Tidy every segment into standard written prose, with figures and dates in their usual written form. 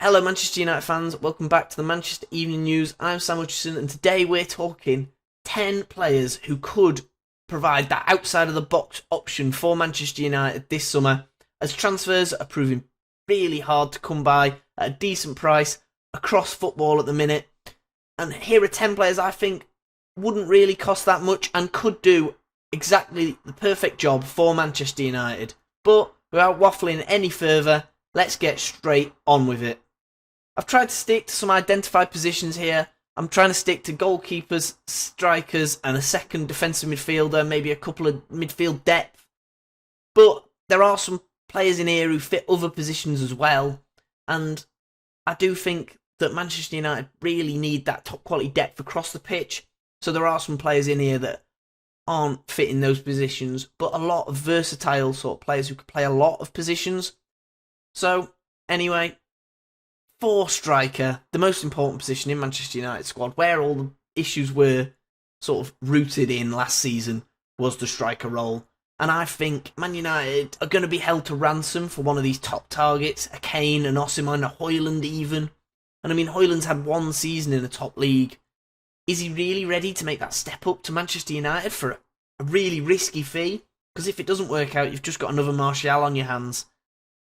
Hello Manchester United fans, welcome back to the Manchester Evening News. I'm Samuel Luckhurst and today we're talking 10 players who could provide that outside of the box option for Manchester United this summer, as transfers are proving really hard to come by at a decent price across football at the minute. And here are 10 players I think wouldn't really cost that much and could do exactly the perfect job for Manchester United. But without waffling any further, let's get straight on with it. I've tried to stick to some identified positions here. I'm trying to stick to goalkeepers, strikers, and a second defensive midfielder, maybe a couple of midfield depth. But there are some players in here who fit other positions as well. And I do think that Manchester United really need that top quality depth across the pitch. So there are some players in here that aren't fitting those positions, but a lot of versatile sort of players who could play a lot of positions. So, anyway, for striker, the most important position in Manchester United squad, where all the issues were sort of rooted in last season, was the striker role. And I think Man United are going to be held to ransom for one of these top targets, a Kane, an Osimhen, a Højlund even. And I mean, Højlund's had one season in the top league. Is he really ready to make that step up to Manchester United for a really risky fee? Because if it doesn't work out, you've just got another Martial on your hands.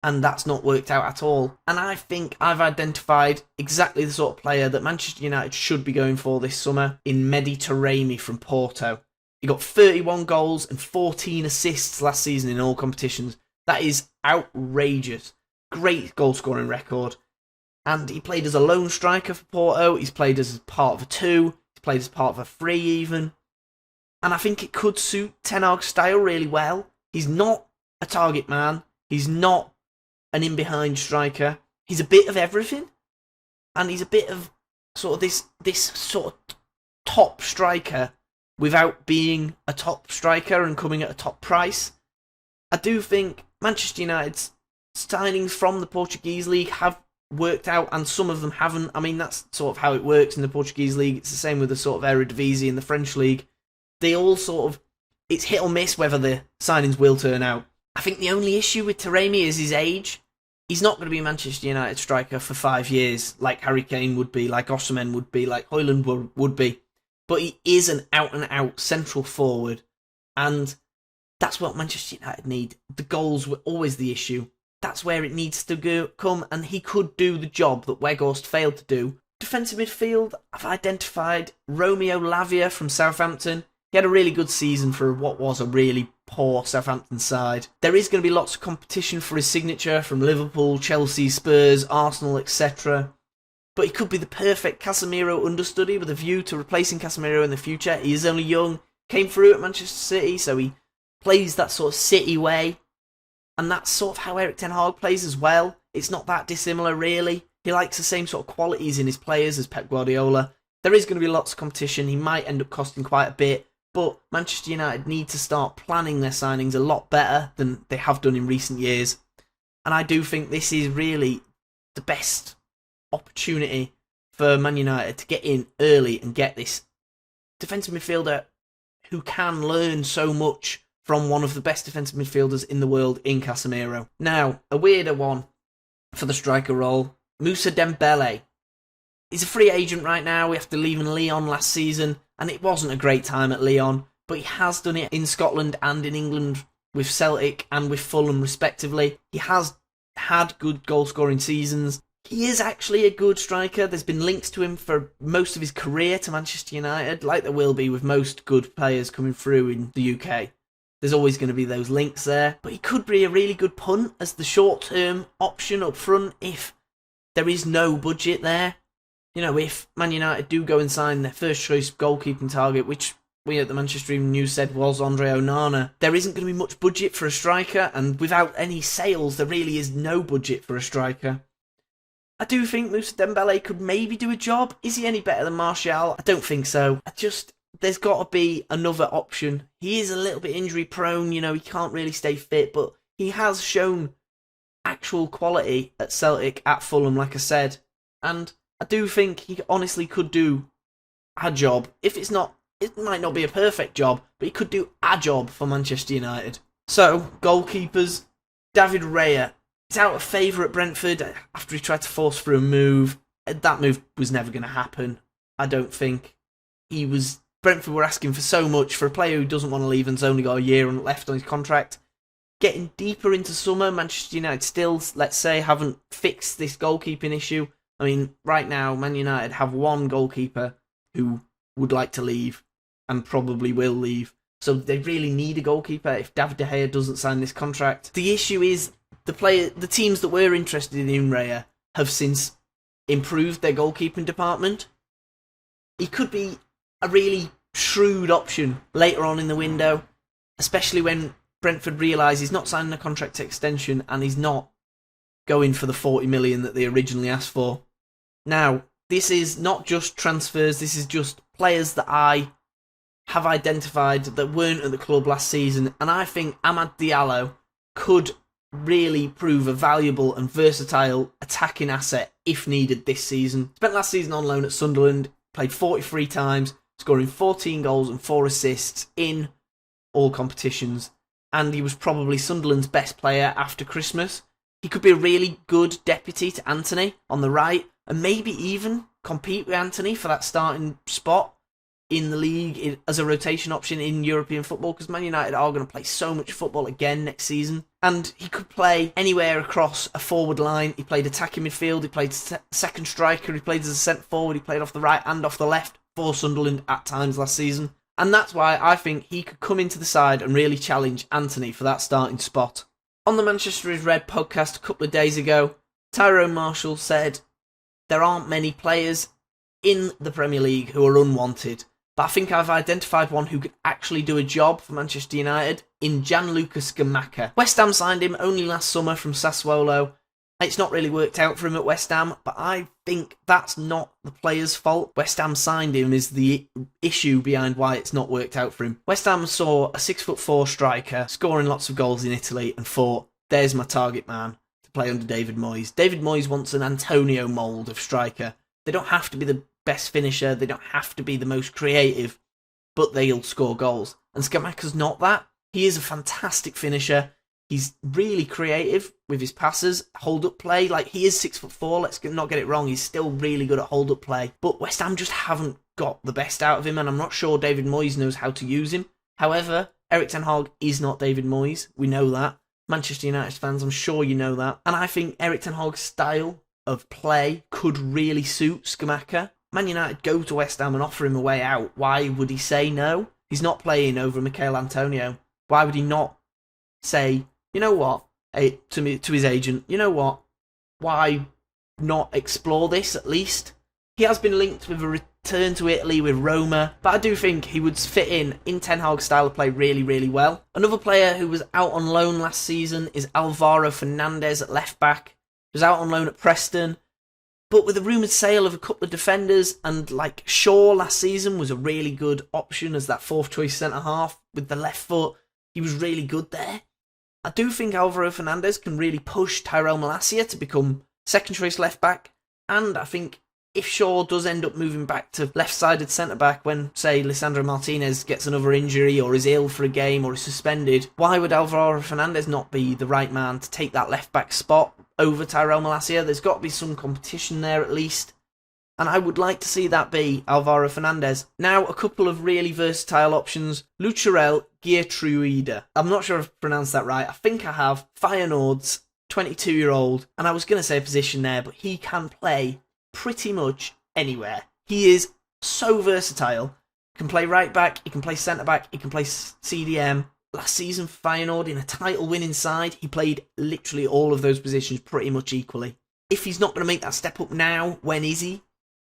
And that's not worked out at all. And I think I've identified exactly the sort of player that Manchester United should be going for this summer in Mehdi Taremi from Porto. He got 31 goals and 14 assists last season in all competitions. That is outrageous. Great goal scoring record. And he played as a lone striker for Porto. He's played as part of a 2. He's played as part of a 3 even. And I think it could suit Ten Hag's style really well. He's not a target man. He's not an in-behind striker. He's a bit of everything. And he's a bit of sort of this sort of top striker without being a top striker and coming at a top price. I do think Manchester United's signings from the Portuguese league have worked out and some of them haven't. I mean, that's sort of how it works in the Portuguese league. It's the same with the sort of Eredivisie in the French league. They all sort of, it's hit or miss whether the signings will turn out. I think the only issue with Taremi is his age. He's not going to be a Manchester United striker for 5 years, like Harry Kane would be, like Osimhen would be, like Højlund would be. But he is an out-and-out central forward, and that's what Manchester United need. The goals were always the issue. That's where it needs to come, and he could do the job that Weghorst failed to do. Defensive midfield, I've identified Romeo Lavia from Southampton. He had a really good season for what was a really poor Southampton side. There is going to be lots of competition for his signature from Liverpool, Chelsea, Spurs, Arsenal, etc. But he could be the perfect Casemiro understudy with a view to replacing Casemiro in the future. He is only young, came through at Manchester City, so he plays that sort of City way. And that's sort of how Erik ten Hag plays as well. It's not that dissimilar, really. He likes the same sort of qualities in his players as Pep Guardiola. There is going to be lots of competition. He might end up costing quite a bit. But Manchester United need to start planning their signings a lot better than they have done in recent years. And I do think this is really the best opportunity for Man United to get in early and get this defensive midfielder who can learn so much from one of the best defensive midfielders in the world in Casemiro. Now, a weirder one for the striker role, Moussa Dembele. He's a free agent right now. We have to leave in Lyon last season, and it wasn't a great time at Lyon, but he has done it in Scotland and in England with Celtic and with Fulham respectively. He has had good goal-scoring seasons. He is actually a good striker. There's been links to him for most of his career to Manchester United, like there will be with most good players coming through in the UK. There's always going to be those links there, but he could be a really good punt as the short-term option up front if there is no budget there. You know, if Man United do go and sign their first choice goalkeeping target, which we at the Manchester Evening News said was Andre Onana, there isn't going to be much budget for a striker, and without any sales, there really is no budget for a striker. I do think Moussa Dembele could maybe do a job. Is he any better than Martial? I don't think so. There's got to be another option. He is a little bit injury prone, you know, he can't really stay fit, but he has shown actual quality at Celtic, at Fulham, like I said, and I do think he honestly could do a job. If it's not, it might not be a perfect job, but he could do a job for Manchester United. So, goalkeepers, David Raya. He's out of favour at Brentford after he tried to force through a move. That move was never going to happen, I don't think. Brentford were asking for so much for a player who doesn't want to leave and's only got a year left on his contract. Getting deeper into summer, Manchester United still, let's say, haven't fixed this goalkeeping issue. I mean, right now, Man United have one goalkeeper who would like to leave and probably will leave. So they really need a goalkeeper if David De Gea doesn't sign this contract. The issue is the teams that were interested in Raya have since improved their goalkeeping department. He could be a really shrewd option later on in the window, especially when Brentford realise he's not signing a contract extension and he's not going for the 40 million that they originally asked for. Now, this is not just transfers, this is just players that I have identified that weren't at the club last season, and I think Amad Diallo could really prove a valuable and versatile attacking asset if needed this season. Spent last season on loan at Sunderland, played 43 times, scoring 14 goals and 4 assists in all competitions, and he was probably Sunderland's best player after Christmas. He could be a really good deputy to Anthony on the right, and maybe even compete with Anthony for that starting spot in the league as a rotation option in European football, because Man United are going to play so much football again next season. And he could play anywhere across a forward line. He played attacking midfield, he played second striker, he played as a centre forward, he played off the right and off the left for Sunderland at times last season. And that's why I think he could come into the side and really challenge Anthony for that starting spot. On the Manchester is Red podcast a couple of days ago, Tyrone Marshall said there aren't many players in the Premier League who are unwanted, but I think I've identified one who could actually do a job for Manchester United in Gianluca Scamacca. West Ham signed him only last summer from Sassuolo. It's not really worked out for him at West Ham, but I think that's not the player's fault. West Ham signed him is the issue behind why it's not worked out for him. West Ham saw a 6'4" striker scoring lots of goals in Italy and thought, there's my target man to play under David Moyes. David Moyes wants an Antonio mould of striker. They don't have to be the best finisher, they don't have to be the most creative, but they'll score goals. And Scamacca's not that. He is a fantastic finisher. He's really creative with his passes, hold-up play. Like, he is 6'4", let's not get it wrong. He's still really good at hold-up play. But West Ham just haven't got the best out of him, and I'm not sure David Moyes knows how to use him. However, Erik ten Hag is not David Moyes. We know that. Manchester United fans, I'm sure you know that. And I think Erik ten Hag's style of play could really suit Scamacca. Man United go to West Ham and offer him a way out. Why would he say no? He's not playing over Michail Antonio. Why would he not say, you know what, to his agent, you know what, why not explore this at least? He has been linked with a return to Italy with Roma, but I do think he would fit in Ten Hag's style of play really, really well. Another player who was out on loan last season is Alvaro Fernandez at left back. He was out on loan at Preston, but with the rumoured sale of a couple of defenders, and like Shaw last season was a really good option as that fourth choice centre half with the left foot. He was really good there. I do think Alvaro Fernandez can really push Tyrell Malacia to become second choice left back, and I think if Shaw does end up moving back to left-sided centre-back when, say, Lisandro Martinez gets another injury or is ill for a game or is suspended, why would Alvaro Fernandez not be the right man to take that left-back spot over Tyrell Malacia? There's got to be some competition there at least, and I would like to see that be Alvaro Fernandez. Now, a couple of really versatile options. Lucharel Geertruida. I'm not sure if I've pronounced that right. I think I have. Feyenoord's 22-year-old, and I was going to say a position there, but he can play pretty much anywhere. He is so versatile. He can play right back, he can play centre back, he can play CDM. Last season for Feyenoord in a title winning side, he played literally all of those positions pretty much equally. If he's not going to make that step up now, when is he?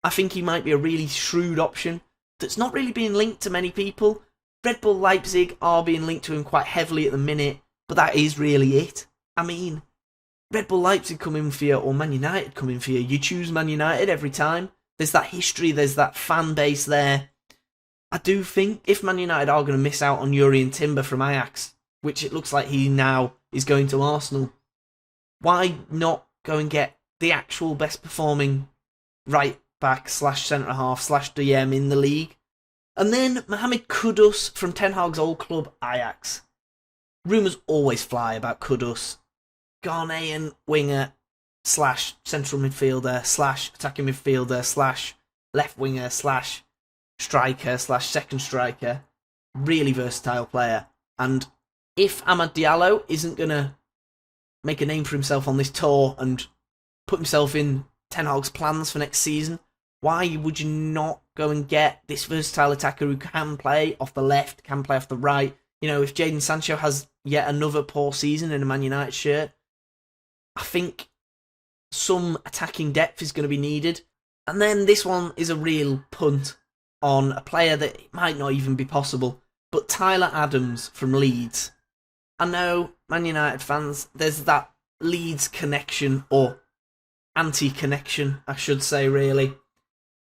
I think he might be a really shrewd option that's not really being linked to many people. Red Bull Leipzig are being linked to him quite heavily at the minute, but that is really it. I mean, Red Bull Leipzig come in for you, or Man United come in for you. You choose Man United every time. There's that history, there's that fan base there. I do think if Man United are going to miss out on Jurrien Timber from Ajax, which it looks like he now is going to Arsenal, why not go and get the actual best performing right back / centre half / DM in the league? And then Mohamed Kudus from Ten Hag's old club Ajax. Rumours always fly about Kudus. Ghanaian winger slash central midfielder slash attacking midfielder slash left winger slash striker slash second striker. Really versatile player. And if Amad Diallo isn't going to make a name for himself on this tour and put himself in Ten Hag's plans for next season, why would you not go and get this versatile attacker who can play off the left, can play off the right? You know, if Jadon Sancho has yet another poor season in a Man United shirt, I think some attacking depth is going to be needed. And then this one is a real punt on a player that it might not even be possible, but Tyler Adams from Leeds. I know, Man United fans, there's that Leeds connection, or anti-connection, I should say, really.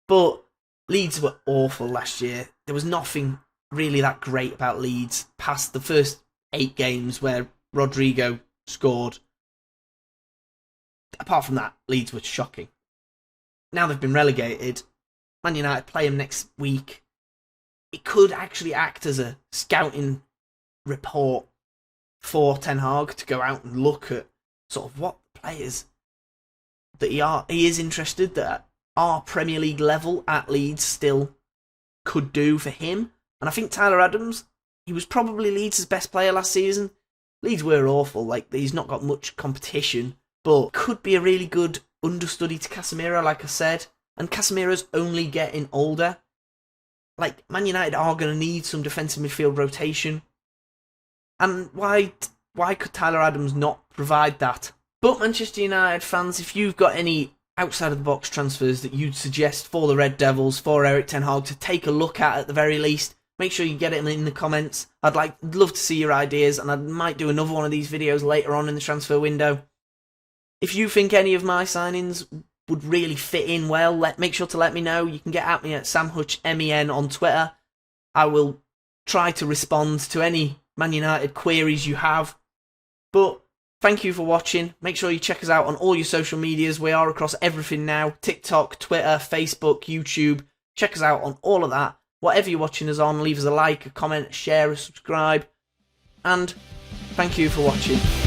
But Leeds were awful last year. There was nothing really that great about Leeds past the first 8 games where Rodrigo scored. Apart from that, Leeds were shocking. Now they've been relegated. Man United play them next week. It could actually act as a scouting report for Ten Hag to go out and look at sort of what players that he is interested that are Premier League level at Leeds still could do for him. And I think Tyler Adams, he was probably Leeds' best player last season. Leeds were awful, like he's not got much competition, but could be a really good understudy to Casemiro, like I said. And Casemiro's only getting older. Like, Man United are going to need some defensive midfield rotation. And why could Tyler Adams not provide that? But Manchester United fans, if you've got any outside-of-the-box transfers that you'd suggest for the Red Devils, for Erik ten Hag to take a look at the very least, make sure you get it in the comments. I'd love to see your ideas, and I might do another one of these videos later on in the transfer window. If you think any of my signings would really fit in well, make sure to let me know. You can get at me at SamHutchMen on Twitter. I will try to respond to any Man United queries you have. But thank you for watching. Make sure you check us out on all your social medias. We are across everything now. TikTok, Twitter, Facebook, YouTube. Check us out on all of that. Whatever you're watching us on, leave us a like, a comment, a share, a subscribe. And thank you for watching.